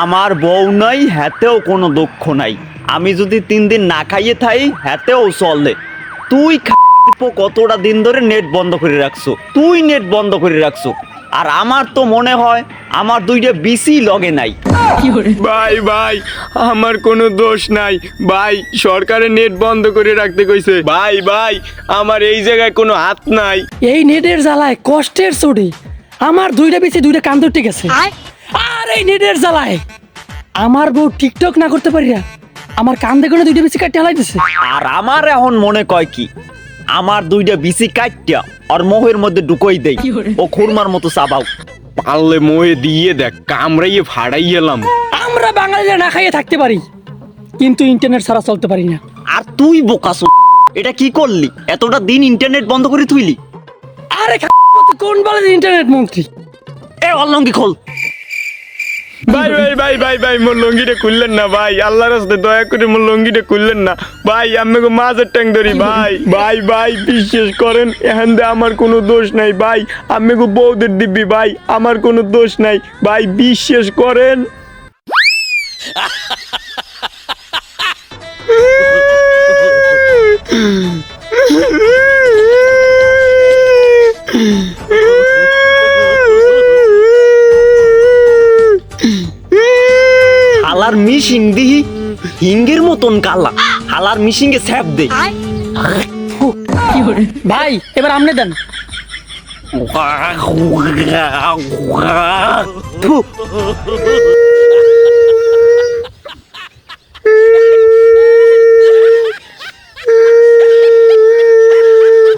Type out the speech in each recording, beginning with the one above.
আমার বউ নাই, হাতেও কোনো দুঃখ নাই। আমি যদি 3 দিন না খাইয়ে থাই, হাতেও চলে। তুই কতটা দিন ধরে নেট বন্ধ করে রাখছো, তুই নেট বন্ধ করে রাখছো। আর আমার তো মনে হয় আমার 2টা বিসি লগে নাই। ভাই ভাই আমার কোনো দোষ নাই ভাই, সরকারের নেট বন্ধ করে রাখতে কইছে। ভাই ভাই আমার এই জায়গায় কোনো হাত নাই। এই নেটের জ্বালায় কষ্টের চোটে আমার 2টা বেশি 2টা কান ধরতে গেছে। আর এই নেটের জ্বালায় আমার বউ টিকটক না করতে পারি না, আমার কান দেখে 2টা বেশি কাটতে হালাইতেছে। আর আমার এখন মনে কয় কি, আমার 2টা বিসি কাটটা আর মোহের মধ্যে ঢুকই দেই, ও খুরমার মতো চাবাও। পারলে মোয়ে দিয়ে দেখ, কামড়াইয়ে ফাড়াই এলাম। আমরা বাঙালিরা না খাইয়ে থাকতে পারি, কিন্তু ইন্টারনেট ছাড়া চলতে পারি না। আর তুই বোকাসো, এটা কি করলি? এতটা দিন ইন্টারনেট বন্ধ করে তুইলি? আরে কোন বলে ইন্টারনেট মন্ত্রী? এ অলঙ্গি খোল। ভাই ভাই ভাই ভাই ভাই মোর লঙ্গিটা খুললেন না ভাই, আল্লাহর রাস্তায় দয়া করে মোর লঙ্গিটা খুললেন না ভাই, আমি মাছের ট্যাং ধরি ভাই। ভাই ভাই বিশ্বাস করেন, এখান দিয়ে আমার কোনো দোষ নাই ভাই, আমি বউদের দিব্যি ভাই, আমার কোনো দোষ নাই ভাই, বিশ্বাস করেন। হালার মিশিং দিহি হিঙ্গের মতন কালা, হালার মিশিংয়ে স্যাপ দে। ভাই এবার আমনে দেন। থু।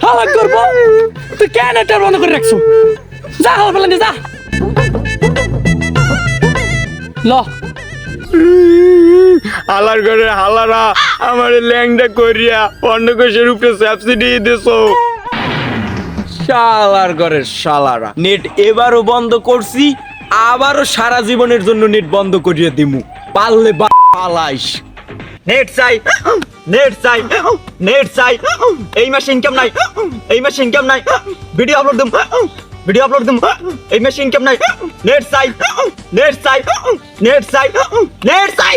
হালা করবো তুই কেন এটা বন্ধ করে রাখছো? যা হালা ফেলেন যা ল। হালার ঘরে হালারা আমার ল্যাংটা করিয়া অন্নকোষের উপরে সাবসিডি দিছো। শালার ঘরের শালারা, নেট এবারও বন্ধ করছি, আবারও সারা জীবনের জন্য নেট বন্ধ করিয়ে দিমু, পারলে পালাইস। নেট চাই, নেট চাই, নেট চাই। এই মাসে ইনকাম নাই, এই মাসে ইনকাম নাই। ভিডিও আপলোড দিম, ভিডিও আপলোড দিম। এই মাসে ইনকাম নাই। নেট চাই, নেট চাই, নেট চাই, নেট চাই,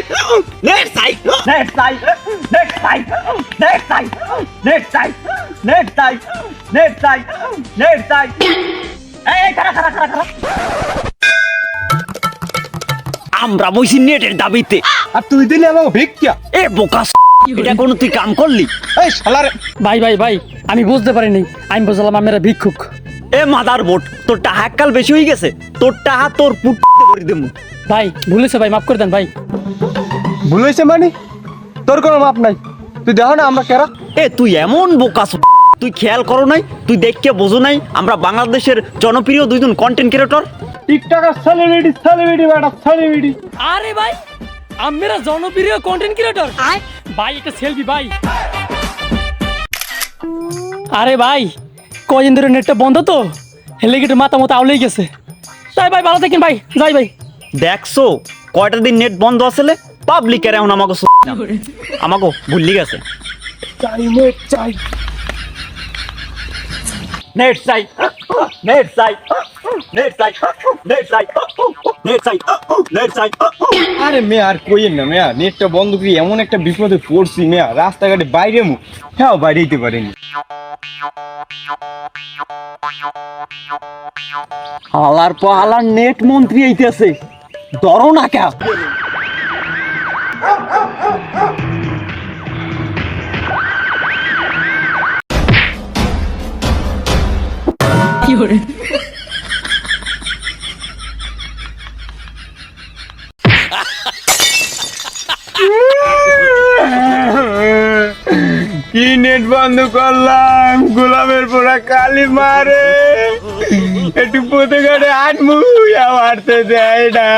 নেট চাই, নেট চাই, নেট চাই, নেট চাই, নেট চাই, নেট চাই, নেট চাই, নেট চাই। এই খারা খারা খারা খারা। আমরা বইছি নেটের দাবিতে, আর তুই দিলে আমাকে ভিক্ষা। এ বোকাস, এটা কোনো তুই কাম করলি? এই শালার ভাই ভাই ভাই আমি বুঝতে পারিনি, আমি বুঝলাম আমরা ভিক্ষুক। এ মাদার বোট, তোর টাহা কাল বেশি হয়ে গেছে, তোর টাহা তোর পুট করে দেবো। ভাই ভুলেছে ভাই, মাফ করে দেন ভাই। ভুল হয়েছে মানে? তোর কোনো মাপ নাই, তুই দেখো না আমরা কেরা। এ তুই এমন বোকাস, তুই খেয়াল করো নাই, তুই দেখকে বোঝো নাই আমরা বাংলাদেশের জনপ্রিয় 2জন content creator. TikToker celebrity, celebrity বেটা সেলিব্রিটি। আরে ভাই আমরা জনপ্রিয় কন্টেন্ট ক্রিয়েটর ভাই, একটা সেলফি ভাই। আরে ভাই কয়দিন ধরে নেটটা বন্ধ তো, হেলে গেটে মাথা মতো আউলেই গেছে। তাই ভাই ভালো থাকেন ভাই, যাই ভাই। দেখছো কয়টা দিন নেট বন্ধ আসলে, পাবলিকের এখন আমাকে আমাকে ভুললি গেছে। চাই নেট চাই, নেট চাই, নেট চাই, নেট চাই, নেট চাই, নেট চাই, নেট চাই। আরে মেয়া আর কইেন না মেয়া, নেটটা বন্ধ করে এমন একটা বিপদে পড়ছি মেয়া, রাস্তাঘাটে বাইরে হ্যাঁ বাইরে যেতে পারিনি। হালার পাহালার নেট মন্ত্রী আইতেছে, ডরো না কে? কি করে কি নেট বন্ধ করলাম, গোলামের পোড়া কালি মারে, একটু পথে ঘাটে আটমু হাঁটতে দেয় না।